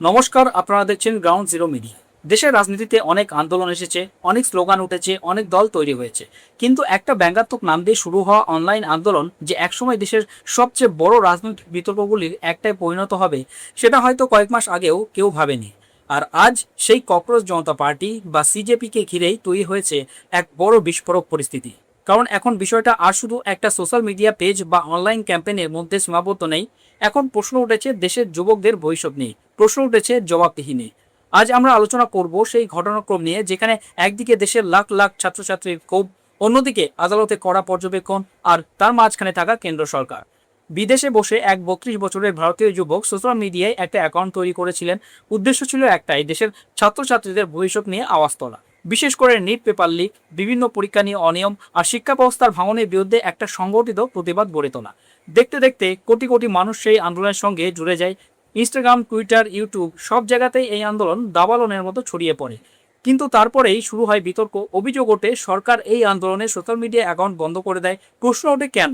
নমস্কার, আপনারা দেখছেন গ্রাউন্ড জিরো মিডিয়া। দেশের রাজনীতিতে অনেক আন্দোলন এসেছে, অনেক স্লোগান উঠেছে, অনেক দল তৈরি হয়েছে, কিন্তু একটা ব্যঙ্গাত্মক নাম দিয়ে শুরু হওয়া অনলাইন আন্দোলন যে একসময় দেশের সবচেয়ে বড় রাজনৈতিক বিতর্কগুলির একটাই পরিণত হবে, সেটা হয়তো কয়েক মাস আগেও কেউ ভাবেনি। আর আজ সেই ককরোচ জনতা পার্টি বা সিজেপিকে ঘিরেই তৈরি হয়েছে এক বড় বিস্ফোরক পরিস্থিতি। কারণ এখন বিষয়টা আর শুধু একটা সোশ্যাল মিডিয়া পেজ বা অনলাইন ক্যাম্পেইনের মধ্যে সীমাবদ্ধ নেই। এখন প্রশ্ন উঠেছে দেশের যুবকদের ভবিষ্যৎ নিয়ে, প্রশ্ন উঠেছে জবাবদিহি নিয়ে। আজ আমরা আলোচনা করব সেই ঘটনাক্রম নিয়ে যেখানে একদিকে দেশের লাখ লাখ ছাত্রছাত্রীর ক্ষোভ, অন্যদিকে আদালতে কড়া পর্যবেক্ষণ, আর তার মাঝখানে থাকা কেন্দ্র সরকার। বিদেশে বসে এক 32 বছরের ভারতীয় যুবক সোশ্যাল মিডিয়ায় একটা অ্যাকাউন্ট তৈরি করেছিলেন। উদ্দেশ্য ছিল একটাই, দেশের ছাত্রছাত্রীদের ভবিষ্যৎ নিয়ে আওয়াজ তোলা। বিশেষ করে নিট পেপার লিক, বিভিন্ন পরীক্ষা নিয়ে অনিয়ম আর শিক্ষা ব্যবস্থার ভাঙনের বিরুদ্ধে একটা সংগঠিত প্রতিবাদ গড়ে তোলা। দেখতে দেখতে কোটি কোটি মানুষ সেই আন্দোলনের সঙ্গে জুড়ে যায়। ইনস্টাগ্রাম, টুইটার, ইউটিউব সব জায়গাতেই এই আন্দোলন দাবালনের মতো ছড়িয়ে পড়ে। কিন্তু তারপরেই শুরু হয় বিতর্ক, অভিযোগ ওঠে সরকার এই আন্দোলনে সোশ্যাল মিডিয়া অ্যাকাউন্ট বন্ধ করে দেয়। প্রশ্ন ওঠে কেন,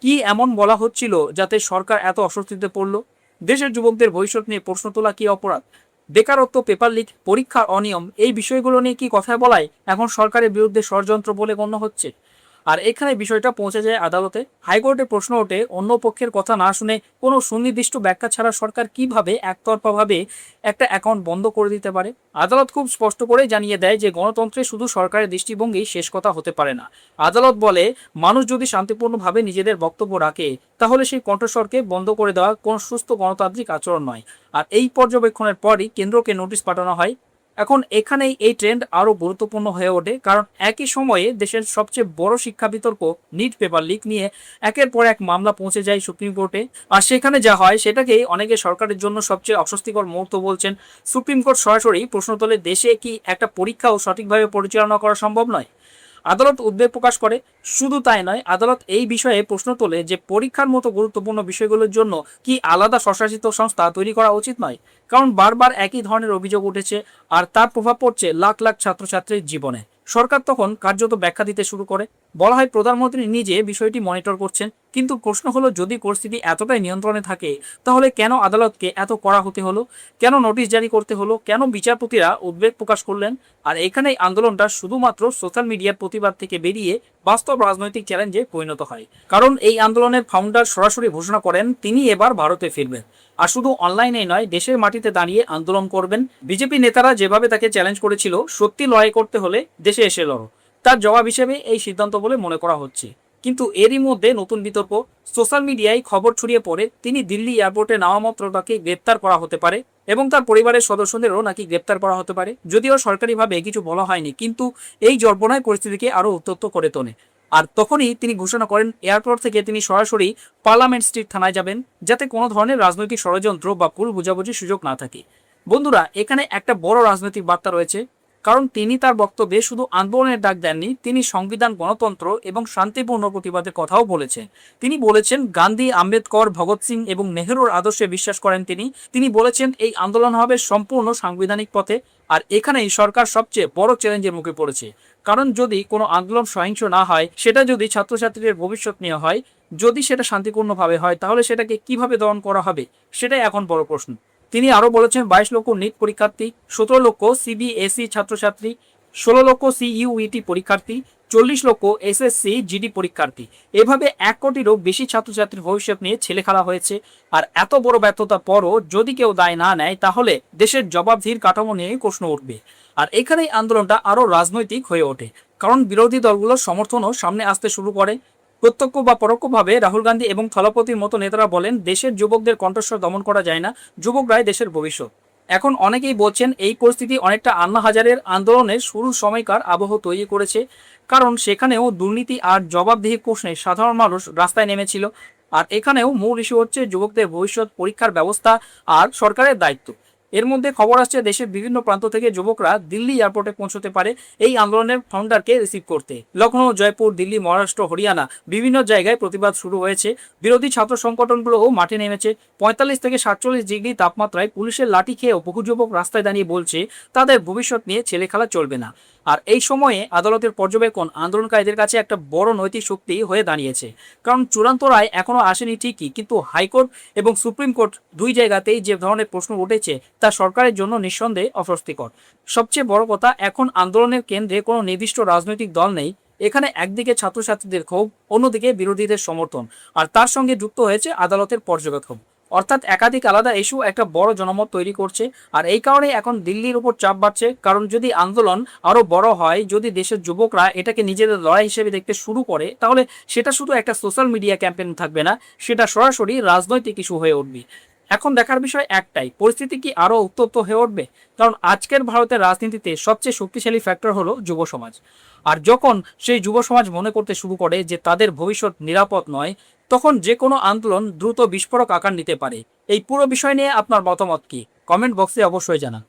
কি এমন বলা হচ্ছিল যাতে সরকার এত অস্বস্তিতে পড়ল? দেশের যুবকদের ভবিষ্যৎ নিয়ে প্রশ্ন তোলা কি অপরাধ? বেকারত্ব, পেপার লিক, পরীক্ষার অনিয়ম, এই বিষয়গুলো নিয়ে কি কথা বলায় এখন সরকারের বিরুদ্ধে ষড়যন্ত্র বলে গণ্য হচ্ছে? আর এখানে বিষয়টা পৌঁছে যায় আদালতে। হাইকোর্টে প্রশ্ন ওঠে, অন্য পক্ষের কথা না শুনে কোনো সুনির্দিষ্ট ব্যাখ্যা ছাড়া সরকার কিভাবে একতরফাভাবে একটা অ্যাকাউন্ট বন্ধ করে দিতে পারে? আদালত খুব স্পষ্ট করে জানিয়ে দেয় যে গণতন্ত্রে শুধু সরকারের দৃষ্টিভঙ্গি শেষ কথা হতে পারে না। আদালত বলে, মানুষ যদি শান্তিপূর্ণভাবে নিজেদের বক্তব্য রাখে, তাহলে সেই কণ্ঠস্বরকে বন্ধ করে দেওয়া কোনো সুস্থ গণতান্ত্রিক আচরণ নয়। আর এই পর্যবেক্ষণের পরই কেন্দ্রকে নোটিশ পাঠানো হয়। এখন এখানেই এই ট্রেন্ড আরো গুরুত্বপূর্ণ হয়ে ওঠে, কারণ একই সময়ে দেশের সবচেয়ে বড় শিক্ষা বিতর্ক নিট পেপার লিক নিয়ে একের পর এক মামলা পৌঁছে যায় সুপ্রিম কোর্টে। আর সেখানে যা হয় সেটাকেই অনেকে সরকারের জন্য সবচেয়ে অস্বস্তিকর মুহূর্ত বলছেন। সুপ্রিম কোর্ট সরাসরি প্রশ্ন তোলে, দেশে কি একটা পরীক্ষাও সঠিকভাবে পরিচালনা করা সম্ভব নয়? আদালত উদ্বেগ প্রকাশ করে। শুধু তাই নয়, আদালত এই বিষয়ে প্রশ্ন তোলে যে পরীক্ষার মতো গুরুত্বপূর্ণ বিষয়গুলোর জন্য কি আলাদা স্বশাসিত সংস্থা তৈরি করা উচিত নয়? কারণ বারবার একই ধরনের অভিযোগ উঠেছে, আর তার প্রভাব পড়ছে লাখ লাখ ছাত্রছাত্রীর জীবনে। সরকার তখন কার্যত ব্যাখ্যা দিতে শুরু করে। বলা হয় প্রধানমন্ত্রী নিজে বিষয়টি মনিটর করছেন। কিন্তু প্রশ্ন হলো, যদি পরিস্থিতি এতটাই নিয়ন্ত্রণে থাকে, তাহলে কেন আদালতকে এত কড়া হতে হলো? কেন নোটিশ জারি করতে হলো? কেন বিচারপতিরা উদ্বেগ প্রকাশ করলেন? আর এখানেই আন্দোলনটা শুধুমাত্র সোশ্যাল মিডিয়ার প্রতিবাদ থেকে বেরিয়ে বাস্তব রাজনৈতিক চ্যালেঞ্জে পরিণত হয়। কারণ এই আন্দোলনের ফাউন্ডার সরাসরি ঘোষণা করেন তিনি এবার ভারতে ফিরবেন। আর শুধু অনলাইনেই নয়, দেশের মাটিতে দাঁড়িয়ে আন্দোলন করবেন। বিজেপি নেতারা যেভাবে তাকে চ্যালেঞ্জ করেছিল, সত্যি লড়াই করতে হলে দেশে এসে লড়ো, তার জবাব হিসেবে এই সিদ্ধান্ত বলে মনে করা হচ্ছে। কিন্তু এরই মধ্যে নতুন বিতর্ক। সোশ্যাল মিডিয়ায় খবর ছড়িয়ে পড়ে তিনি দিল্লি এয়ারপোর্টে নামা মাত্র তাকে গ্রেপ্তার করা হতে পারে, এবং তার পরিবারের সদস্যদেরও নাকি গ্রেপ্তার করা হতে পারে। যদিও সরকারিভাবে কিছু বলা হয়নি, কিন্তু এই জল্পনায় পরিস্থিতিকে আরো উত্তপ্ত করে তোলে। আর তখনই তিনি ঘোষণা করেন এয়ারপোর্ট থেকে তিনি সরাসরি পার্লামেন্ট স্ট্রিট থানায় যাবেন, যাতে কোনো ধরনের রাজনৈতিক ষড়যন্ত্র বা ভুল বোঝাবুঝির সুযোগ না থাকে। বন্ধুরা, এখানে একটা বড় রাজনৈতিক বার্তা রয়েছে। কারণ তিনি তার বক্তব্যে শুধু আন্দোলনের ডাক দেননি, তিনি সংবিধান, গণতন্ত্র এবং শান্তিপূর্ণ প্রতিবাদের কথাও বলেছেন। তিনি বলেছেন গান্ধী, আম্বেদকর, ভগৎ সিং এবং নেহরুর আদর্শে বিশ্বাস করেন তিনি। তিনি বলেছেন এই আন্দোলন হবে সম্পূর্ণ সাংবিধানিক পথে। আর এখানেই সরকার সবচেয়ে বড় চ্যালেঞ্জের মুখে পড়েছে। কারণ যদি কোনো আন্দোলন সহিংস না হয়, সেটা যদি ছাত্রছাত্রীদের ভবিষ্যৎ নিয়ে হয়, যদি সেটা শান্তিপূর্ণভাবে হয়, তাহলে সেটাকে কিভাবে দমন করা হবে, সেটাই এখন বড় প্রশ্ন। তিনি আরো বলেছেন 22 লক্ষ নিট পরীক্ষার্থী, 17 লক্ষ সিবিএসই ছাত্রছাত্রী, 16 লক্ষ সিইউইটি পরীক্ষার্থী, 40 লক্ষ এসএসসি জিডি পরীক্ষার্থী, এভাবে 1 কোটিরও বেশি ছাত্রছাত্রীর ভবিষ্যৎ নিয়ে ছেলে খেলা হয়েছে। আর এত বড় ব্যর্থতার পরও যদি কেউ দায় না নেয়, তাহলে দেশের জবাবদিহির কাঠামো নিয়ে প্রশ্ন উঠবে। আর এখানেই আন্দোলনটা আরো রাজনৈতিক হয়ে ওঠে, কারণ বিরোধী দলগুলোর সমর্থনও সামনে আসতে শুরু করে। প্রত্যক্ষ বা পরোক্ষভাবে রাহুল গান্ধী এবং থলাপতির মতো নেতারা বলেন দেশের যুবকদের কণ্ঠস্বর দমন করা যায় না, যুবকরাই দেশের ভবিষ্যৎ। এখন অনেকেই বলছেন এই পরিস্থিতি অনেকটা আন্না হাজারের আন্দোলনের শুরুর সময়কার আবহ তৈরি করেছে, কারণ সেখানেও দুর্নীতি আর জবাবদিহির প্রশ্নে সাধারণ মানুষ রাস্তায় নেমেছিল। আর এখানেও মূল ইস্যু হচ্ছে যুবকদের ভবিষ্যৎ, পরীক্ষার ব্যবস্থা আর সরকারের দায়িত্ব। এর মধ্যে খবর আসছে দেশের বিভিন্ন প্রান্ত থেকে যুবকরা দিল্লি এয়ারপোর্টে পৌঁছতে পারে এই আন্দোলনের ফাউন্ডারকে রিসিভ করতে। লখনৌ, জয়পুর, দিল্লি, মহারাষ্ট্র, হরিয়ানা বিভিন্ন জায়গায় প্রতিবাদ শুরু হয়েছে। বিরোধী ছাত্র সংগঠনগুলোও মাঠে নেমেছে। 45 থেকে 47 ডিগ্রি তাপমাত্রায় পুলিশের লাঠি খেয়েও বহু যুবক রাস্তায় দাঁড়িয়ে বলছে তাদের ভবিষ্যৎ নিয়ে ছেলে খেলা চলবে না। আর এই সময়ে আদালতের পর্যবেক্ষণ আন্দোলনকারীদের কাছে একটা বড় নৈতিক শক্তি হয়ে দাঁড়িয়েছে। কারণ চূড়ান্ত রায় এখনো আসেনি ঠিকই, কিন্তু হাইকোর্ট এবং সুপ্রিম কোর্ট দুই জায়গাতেই যে ধরনের প্রশ্ন উঠেছে তা সরকারের জন্য নিঃসন্দেহে অস্বস্তিকর। সবচেয়ে বড় কথা, এখন আন্দোলনের কেন্দ্রে কোনো নির্দিষ্ট রাজনৈতিক দল নেই। এখানে একদিকে ছাত্রছাত্রীদের ক্ষোভ, অন্যদিকে বিরোধীদের সমর্থন, আর তার সঙ্গে যুক্ত হয়েছে আদালতের পর্যবেক্ষণ। অর্থাৎ একাধিক আলাদা ইস্যু একটা বড় জনমত তৈরি করছে। আর এই কারণে এখন দিল্লির উপর চাপ বাড়ছে, কারণ যদি আন্দোলন আরো বড় হয়, যদি দেশের যুবকরা এটাকে নিজেদের লড়াই হিসেবে দেখতে শুরু করে, তাহলে সেটা শুধু একটা সোশ্যাল মিডিয়া ক্যাম্পেইন থাকবে না, সেটা সরাসরি রাজনৈতিক ইস্যু হয়ে উঠবে। এখন দেখার বিষয় একটাই, পরিস্থিতি কি আরো উত্তপ্ত হয়ে উঠবে? কারণ আজকের ভারতের রাজনীতিতে সবচেয়ে শক্তিশালী ফ্যাক্টর হলো যুব সমাজ। আর যখন সেই যুব সমাজ মনে করতে শুরু করে যে তাদের ভবিষ্যৎ নিরাপদ নয়, তখন যে কোনো আন্দোলন দ্রুত বিস্ফোরক আকার নিতে পারে। এই পুরো বিষয় নিয়ে আপনার মতামত কি? কমেন্ট বক্সে অবশ্যই জানান।